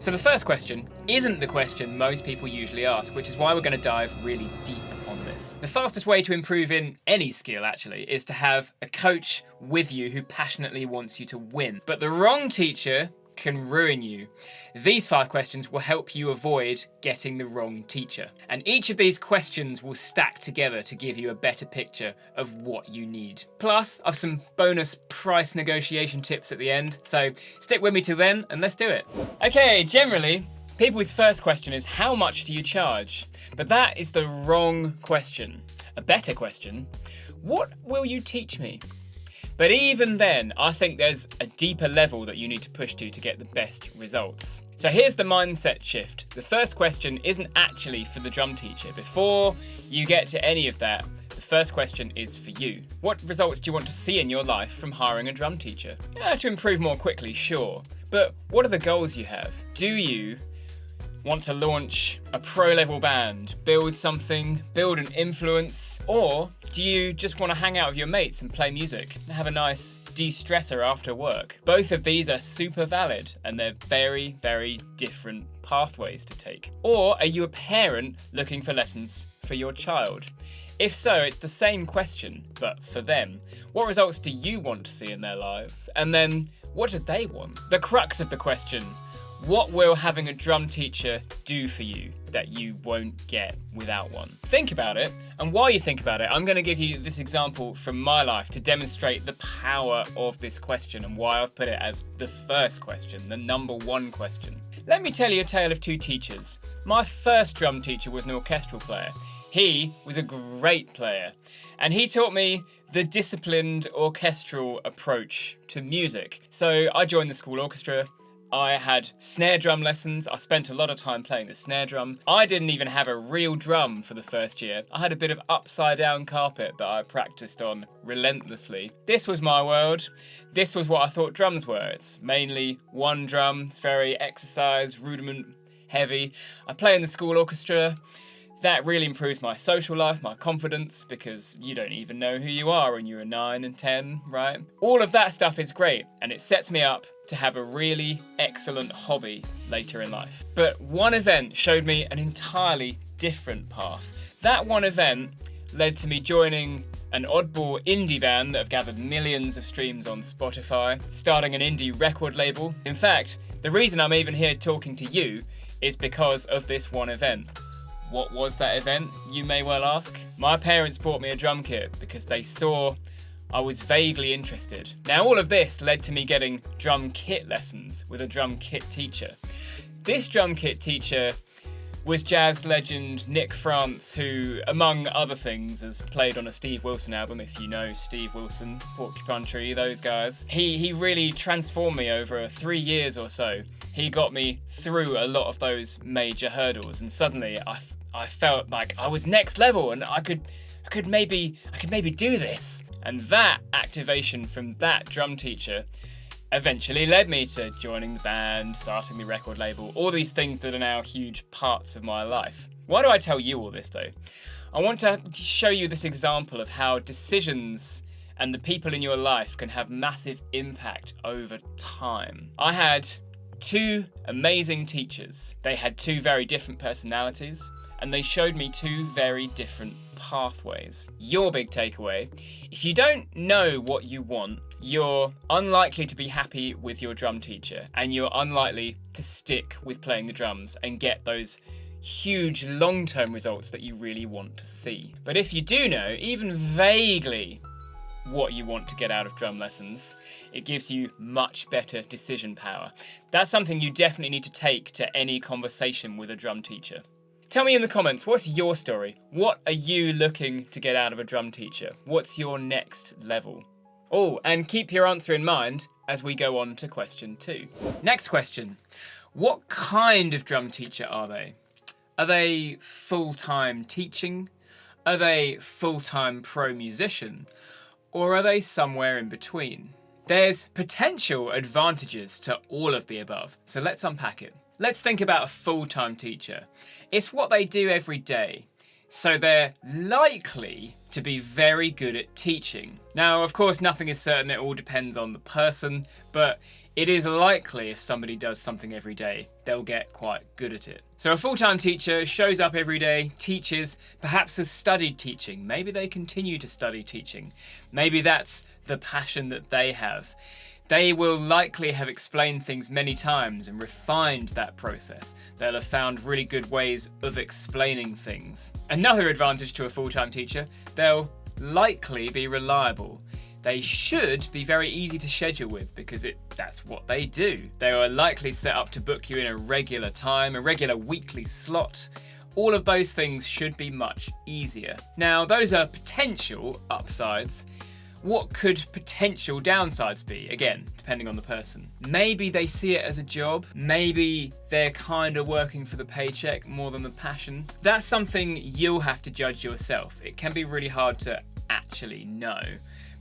So the first question isn't the question most people usually ask, which is why we're going to dive really deep on this. The fastest way to improve in any skill, actually, is to have a coach with you who passionately wants you to win. But the wrong teacher can ruin you. These 5 questions will help you avoid getting the wrong teacher. And each of these questions will stack together to give you a better picture of what you need. Plus, I've some bonus price negotiation tips at the end, so stick with me till then and let's do it. Okay, generally, people's first question is, how much do you charge? But that is the wrong question. A better question, what will you teach me? But even then, I think there's a deeper level that you need to push to get the best results. So here's the mindset shift. The first question isn't actually for the drum teacher. Before you get to any of that, the first question is for you. What results do you want to see in your life from hiring a drum teacher? To improve more quickly, sure. But what are the goals you have? Do you want to launch a pro-level band, build something, build an influence, or do you just want to hang out with your mates and play music, have a nice de-stressor after work? Both of these are super valid and they're very, very different pathways to take. Or are you a parent looking for lessons for your child? If so, it's the same question, but for them. What results do you want to see in their lives? And then, what do they want? The crux of the question: what will having a drum teacher do for you that you won't get without one? Think about it, and while you think about it, I'm going to give you this example from my life to demonstrate the power of this question and why I've put it as the first question, the number 1 question. Let me tell you a tale of 2 teachers. My first drum teacher was an orchestral player. He was a great player, and he taught me the disciplined orchestral approach to music. So I joined the school orchestra. I had snare drum lessons. I spent a lot of time playing the snare drum. I didn't even have a real drum for the first year. I had a bit of upside down carpet that I practiced on relentlessly. This was my world. This was what I thought drums were. It's mainly one drum. It's very exercise, rudiment heavy. I play in the school orchestra. That really improves my social life, my confidence, because you don't even know who you are when you're 9 and 10, right? All of that stuff is great, and it sets me up to have a really excellent hobby later in life. But one event showed me an entirely different path. That one event led to me joining an oddball indie band that have gathered millions of streams on Spotify, starting an indie record label. In fact, the reason I'm even here talking to you is because of this one event. What was that event, you may well ask? My parents bought me a drum kit because they saw I was vaguely interested. Now, all of this led to me getting drum kit lessons with a drum kit teacher. This drum kit teacher was jazz legend Nick France, who, among other things, has played on a Steve Wilson album, if you know Steve Wilson, Porcupine Tree, those guys. He really transformed me over 3 years or so. He got me through a lot of those major hurdles, and suddenly I felt like I was next level and I could maybe do this. And that activation from that drum teacher eventually led me to joining the band, starting the record label, all these things that are now huge parts of my life. Why do I tell you all this though? I want to show you this example of how decisions and the people in your life can have massive impact over time. I had 2 amazing teachers. They had 2 very different personalities, and they showed me 2 very different pathways. Your big takeaway: if you don't know what you want, you're unlikely to be happy with your drum teacher, and you're unlikely to stick with playing the drums and get those huge long-term results that you really want to see. But if you do know, even vaguely, what you want to get out of drum lessons, it gives you much better decision power. That's something you definitely need to take to any conversation with a drum teacher. Tell me in the comments, what's your story? What are you looking to get out of a drum teacher? What's your next level? Oh, and keep your answer in mind as we go on to question 2. Next question: what kind of drum teacher are they? Are they full-time teaching? Are they full-time pro musician? Or are they somewhere in between? There's potential advantages to all of the above, so let's unpack it. Let's think about a full-time teacher. It's what they do every day. So they're likely to be very good at teaching. Now, of course, nothing is certain, it all depends on the person, but it is likely if somebody does something every day, they'll get quite good at it. So a full-time teacher shows up every day, teaches, perhaps has studied teaching. Maybe they continue to study teaching. Maybe that's the passion that they have. They will likely have explained things many times and refined that process. They'll have found really good ways of explaining things. Another advantage to a full-time teacher, they'll likely be reliable. They should be very easy to schedule with because that's what they do. They are likely set up to book you in a regular time, a regular weekly slot. All of those things should be much easier. Now, those are potential upsides. What could potential downsides be? Again, depending on the person. Maybe they see it as a job. Maybe they're kind of working for the paycheck more than the passion. That's something you'll have to judge yourself. It can be really hard to actually know.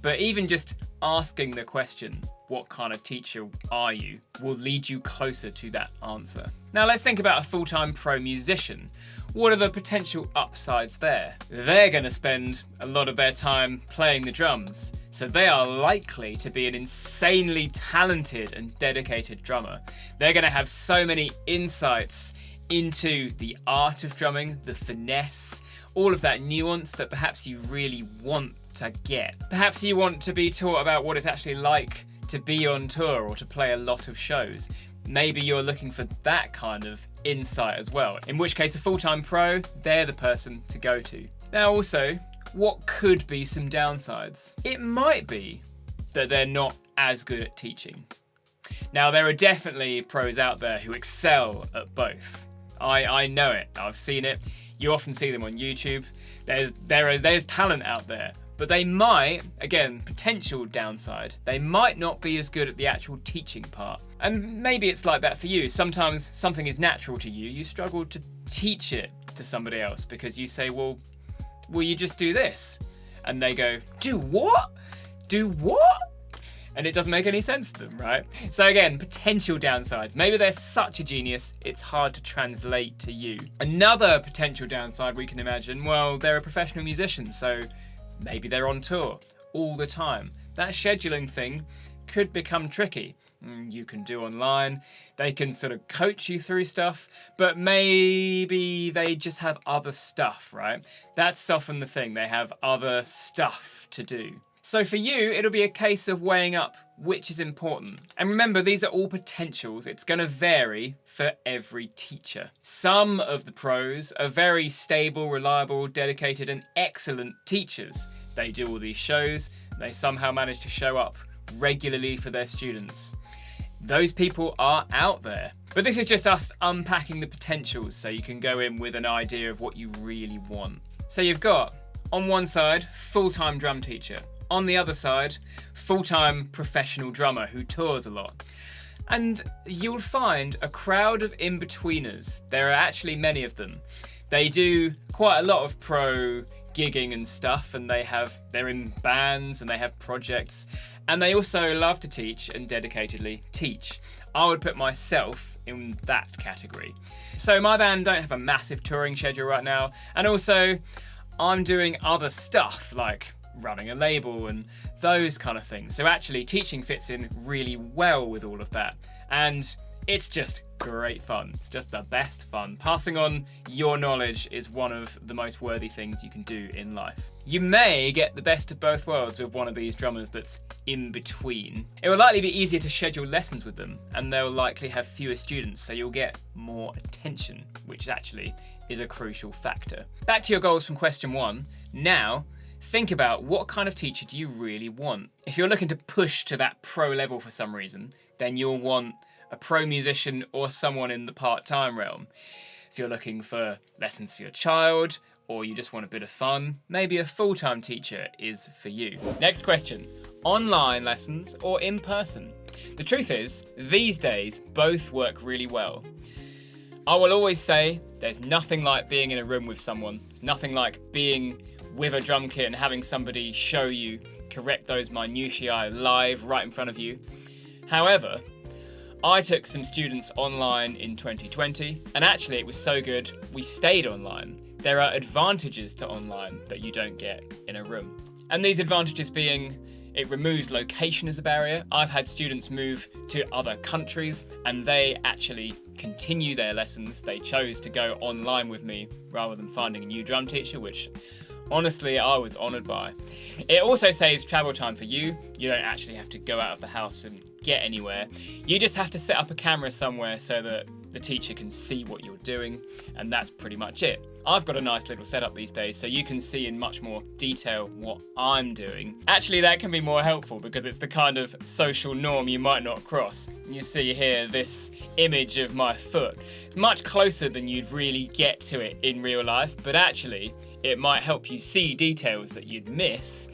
But even just asking the question, what kind of teacher are you, will lead you closer to that answer. Now let's think about a full-time pro musician. What are the potential upsides there? They're going to spend a lot of their time playing the drums, so they are likely to be an insanely talented and dedicated drummer. They're going to have so many insights into the art of drumming, the finesse, all of that nuance that perhaps you really want to get. Perhaps you want to be taught about what it's actually like to be on tour or to play a lot of shows. Maybe you're looking for that kind of insight as well, in which case a full-time pro, they're the person to go to. Now also, what could be some downsides? It might be that they're not as good at teaching. Now there are definitely pros out there who excel at both. I know it, I've seen it. You often see them on YouTube. There's talent out there. But they might, again, potential downside, they might not be as good at the actual teaching part. And maybe it's like that for you. Sometimes something is natural to you. You struggle to teach it to somebody else because you say, well, will you just do this? And they go, do what? Do what? And it doesn't make any sense to them, right? So again, potential downsides. Maybe they're such a genius, it's hard to translate to you. Another potential downside we can imagine, well, they're a professional musician, so maybe they're on tour all the time. That scheduling thing could become tricky. You can do online, they can sort of coach you through stuff, but maybe they just have other stuff, right? That's often the thing, they have other stuff to do. So for you, it'll be a case of weighing up which is important. And remember, these are all potentials. It's going to vary for every teacher. Some of the pros are very stable, reliable, dedicated, and excellent teachers. They do all these shows. They somehow manage to show up regularly for their students. Those people are out there. But this is just us unpacking the potentials so you can go in with an idea of what you really want. So you've got, on one side, full-time drum teacher. On the other side, full-time professional drummer who tours a lot. And you'll find a crowd of in-betweeners. There are actually many of them. They do quite a lot of pro gigging and stuff, and they're in bands and they have projects, and they also love to teach and dedicatedly teach. I would put myself in that category. So my band don't have a massive touring schedule right now, and also I'm doing other stuff like running a label and those kind of things. So actually teaching fits in really well with all of that. And it's just great fun. It's just the best fun. Passing on your knowledge is one of the most worthy things you can do in life. You may get the best of both worlds with one of these drummers that's in between. It will likely be easier to schedule lessons with them, and they'll likely have fewer students, so you'll get more attention, which actually is a crucial factor. Back to your goals from question 1. Now, think about what kind of teacher do you really want. If you're looking to push to that pro level for some reason, then you'll want a pro musician or someone in the part-time realm. If you're looking for lessons for your child, or you just want a bit of fun, maybe a full-time teacher is for you. Next question, online lessons or in person? The truth is, these days, both work really well. I will always say, there's nothing like being in a room with someone. It's nothing like being with a drum kit and having somebody show you, correct those minutiae live right in front of you. However, I took some students online in 2020, and actually it was so good, we stayed online there are advantages to online that you don't get in a room. And these advantages being, it removes location as a barrier. I've had students move to other countries and they actually continue their lessons. They chose to go online with me rather than finding a new drum teacher, which honestly I was honoured by. It also saves travel time for you. You don't actually have to go out of the house and get anywhere. You just have to set up a camera somewhere so that the teacher can see what you're doing, and that's pretty much it. I've got a nice little setup these days so you can see in much more detail what I'm doing. Actually, that can be more helpful because it's the kind of social norm you might not cross. You see here this image of my foot. It's much closer than you'd really get to it in real life, but actually it might help you see details that you'd miss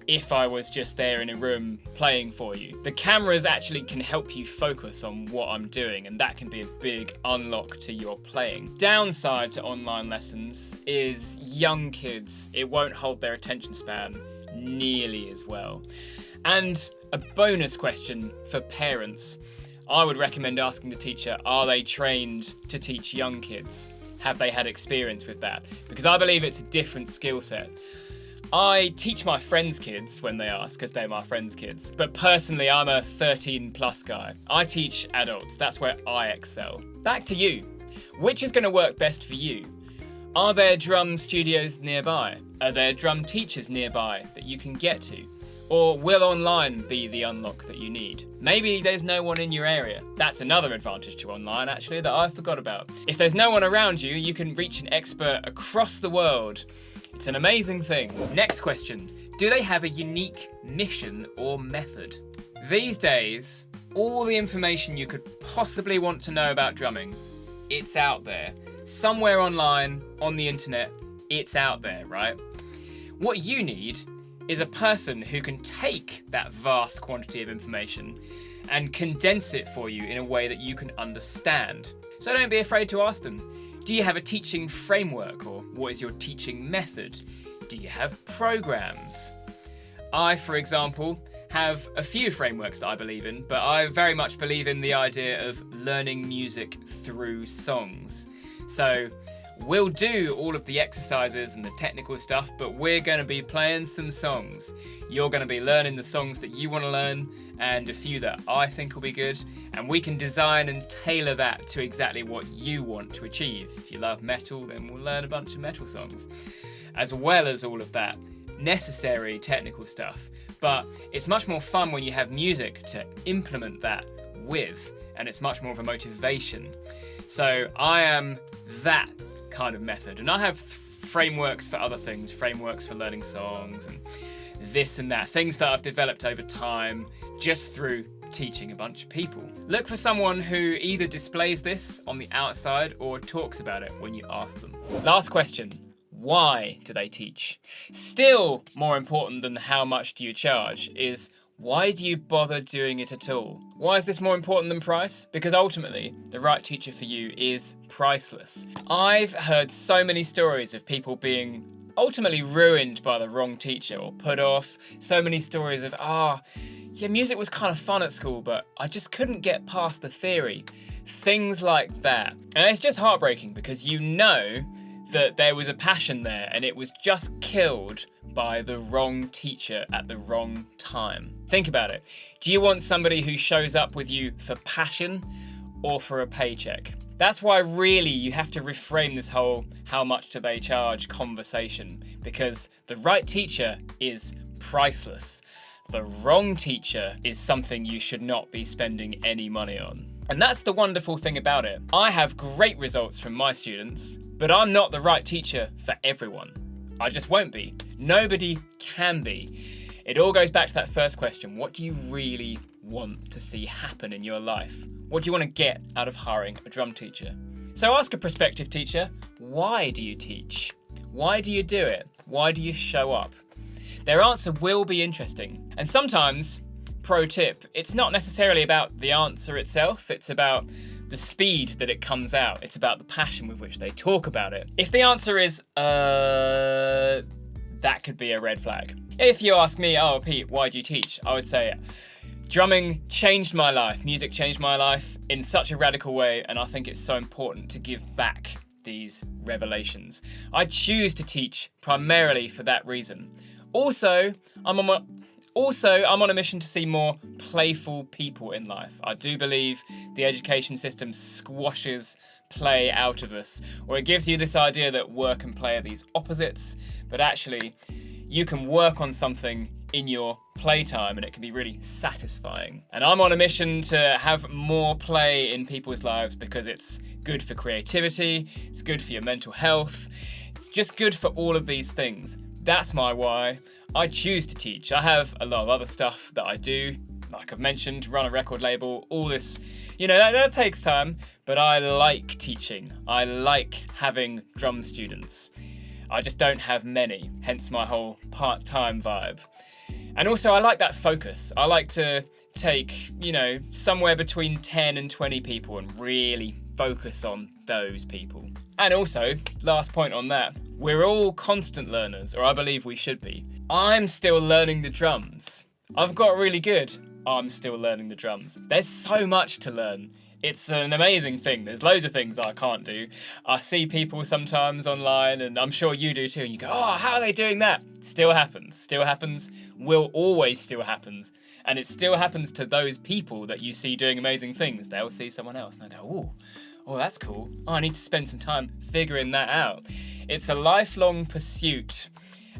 if I was just there in a room playing for you. The cameras actually can help you focus on what I'm doing, and that can be a big unlock to your playing. Downside to online lessons is young kids. It won't hold their attention span nearly as well. And a bonus question for parents. I would recommend asking the teacher, are they trained to teach young kids? Have they had experience with that? Because I believe it's a different skill set. I teach my friends' kids when they ask, because they're my friends' kids. But personally, I'm a 13+ guy. I teach adults. That's where I excel. Back to you. Which is going to work best for you? Are there drum studios nearby? Are there drum teachers nearby that you can get to? Or will online be the unlock that you need? Maybe there's no one in your area. That's another advantage to online, actually, that I forgot about. If there's no one around you, you can reach an expert across the world. It's an amazing thing. Next question. Do they have a unique mission or method? These days, all the information you could possibly want to know about drumming, it's out there. Somewhere online, on the internet, it's out there, right? What you need is a person who can take that vast quantity of information and condense it for you in a way that you can understand. So don't be afraid to ask them. Do you have a teaching framework, or what is your teaching method? Do you have programs? I, for example, have a few frameworks that I believe in, but I very much believe in the idea of learning music through songs. So we'll do all of the exercises and the technical stuff, but we're going to be playing some songs. You're going to be learning the songs that you want to learn and a few that I think will be good, and we can design and tailor that to exactly what you want to achieve. If you love metal, then we'll learn a bunch of metal songs, as well as all of that necessary technical stuff. But it's much more fun when you have music to implement that with, and it's much more of a motivation. So I am that kind of method, and I have frameworks for other things, frameworks for learning songs and this and that, things that I've developed over time just through teaching a bunch of people. Look for someone who either displays this on the outside or talks about it when you ask them. Last question. Why do they teach? Still more important than how much do you charge is, why do you bother doing it at all? Why is this more important than price? Because ultimately, the right teacher for you is priceless. I've heard so many stories of people being ultimately ruined by the wrong teacher or put off. So many stories of, yeah, music was kind of fun at school, but I just couldn't get past the theory. Things like that. And it's just heartbreaking because you know that there was a passion there and it was just killed by the wrong teacher at the wrong time. Think about it. Do you want somebody who shows up with you for passion or for a paycheck? That's why really you have to reframe this whole how much do they charge conversation, because the right teacher is priceless. The wrong teacher is something you should not be spending any money on. And that's the wonderful thing about it. I have great results from my students, but I'm not the right teacher for everyone. I just won't be. Nobody can be. It all goes back to that first question. What do you really want to see happen in your life? What do you want to get out of hiring a drum teacher? So ask a prospective teacher, why do you teach? Why do you do it? Why do you show up? Their answer will be interesting. And sometimes, pro tip, it's not necessarily about the answer itself, it's about the speed that it comes out. It's about the passion with which they talk about it. If the answer is, that could be a red flag. If you ask me, oh, Pete, why do you teach? I would say, drumming changed my life. Music changed my life in such a radical way, and I think it's so important to give back these revelations. I choose to teach primarily for that reason. Also, I'm on a mission to see more playful people in life. I do believe the education system squashes play out of us, or it gives you this idea that work and play are these opposites, but actually you can work on something in your playtime and it can be really satisfying. And I'm on a mission to have more play in people's lives because it's good for creativity, it's good for your mental health, it's just good for all of these things. That's my why. I choose to teach. I have a lot of other stuff that I do, like I've mentioned, run a record label, all this, that takes time, but I like teaching. I like having drum students. I just don't have many, hence my whole part-time vibe. And also I like that focus. I like to take, somewhere between 10 and 20 people and really focus on those people. And also, last point on that, we're all constant learners, or I believe we should be. I'm still learning the drums. I've got really good. I'm still learning the drums. There's so much to learn. It's an amazing thing. There's loads of things I can't do. I see people sometimes online, and I'm sure you do too, and you go, oh, how are they doing that? Still happens, will always still happens. And it still happens to those people that you see doing amazing things. They'll see someone else and they go, oh, that's cool. Oh, I need to spend some time figuring that out. It's a lifelong pursuit,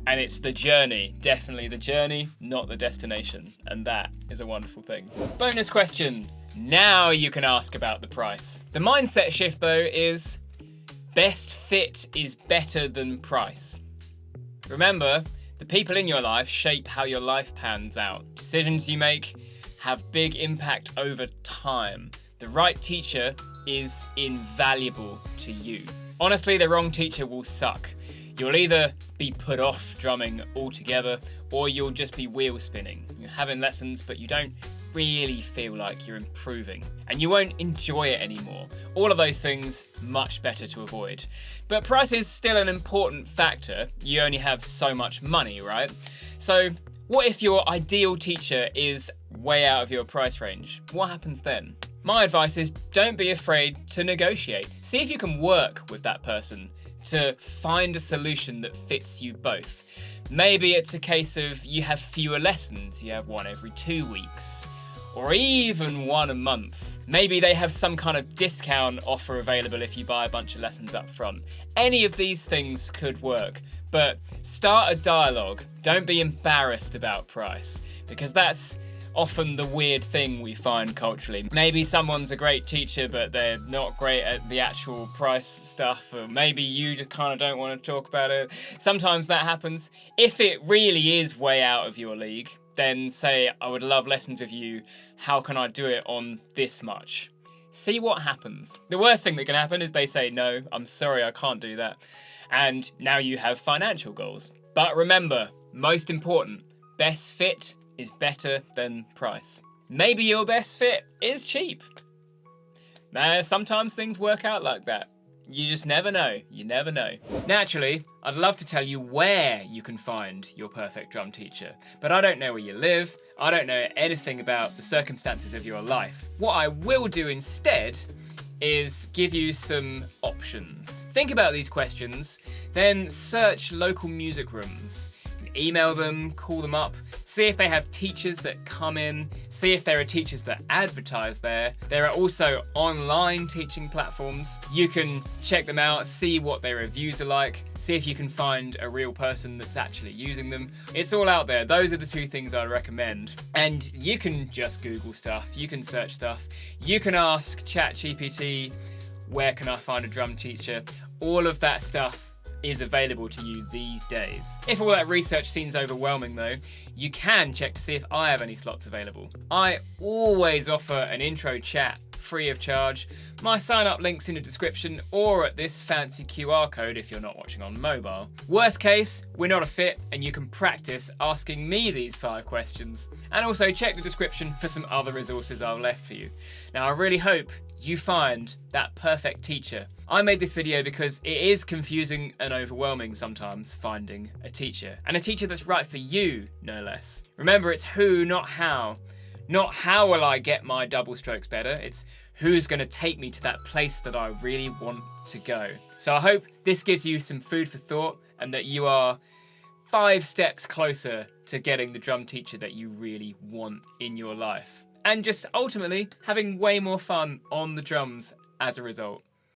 and it's the journey, definitely the journey, not the destination. And that is a wonderful thing. Bonus question. Now you can ask about the price. The mindset shift though is best fit is better than price. Remember, the people in your life shape how your life pans out. Decisions you make have big impact over time. The right teacher is invaluable to you. Honestly, the wrong teacher will suck. You'll either be put off drumming altogether, or you'll just be wheel spinning. You're having lessons, but you don't really feel like you're improving, and you won't enjoy it anymore. All of those things, much better to avoid. But price is still an important factor. You only have so much money, right? So what if your ideal teacher is way out of your price range? What happens then? My advice is don't be afraid to negotiate. See if you can work with that person to find a solution that fits you both. Maybe it's a case of you have fewer lessons, you have one every 2 weeks, or even one a month. Maybe they have some kind of discount offer available if you buy a bunch of lessons up front. Any of these things could work, but start a dialogue. Don't be embarrassed about price, because that's often the weird thing we find culturally. Maybe someone's a great teacher, but they're not great at the actual price stuff, or maybe you just kind of don't want to talk about it. Sometimes that happens. If it really is way out of your league, then say, I would love lessons with you. How can I do it on this much? See what happens. The worst thing that can happen is they say, no, I'm sorry, I can't do that. And now you have financial goals. But remember, most important, best fit is better than price. Maybe your best fit is cheap. Now, sometimes things work out like that. You just never know. You never know. Naturally, I'd love to tell you where you can find your perfect drum teacher, but I don't know where you live. I don't know anything about the circumstances of your life. What I will do instead is give you some options. Think about these questions, then search local music rooms. Email them, call them up, see if they have teachers that come in, see if there are teachers that advertise there. There are also online teaching platforms. You can check them out, see what their reviews are like, see if you can find a real person that's actually using them. It's all out there. Those are the two things I'd recommend. And you can just Google stuff, you can search stuff, you can ask ChatGPT, where can I find a drum teacher? All of that stuff is available to you these days. If all that research seems overwhelming though, you can check to see if I have any slots available. I always offer an intro chat free of charge. My sign up link's in the description or at this fancy QR code if you're not watching on mobile. Worst case, we're not a fit and you can practice asking me these 5 questions. And also check the description for some other resources I've left for you. Now I really hope you find that perfect teacher. I made this video because it is confusing and overwhelming sometimes finding a teacher, and a teacher that's right for you, no less. Remember, it's who, not how. Not how will I get my double strokes better, it's who's going to take me to that place that I really want to go. So I hope this gives you some food for thought and that you are 5 steps closer to getting the drum teacher that you really want in your life. And just ultimately having way more fun on the drums as a result.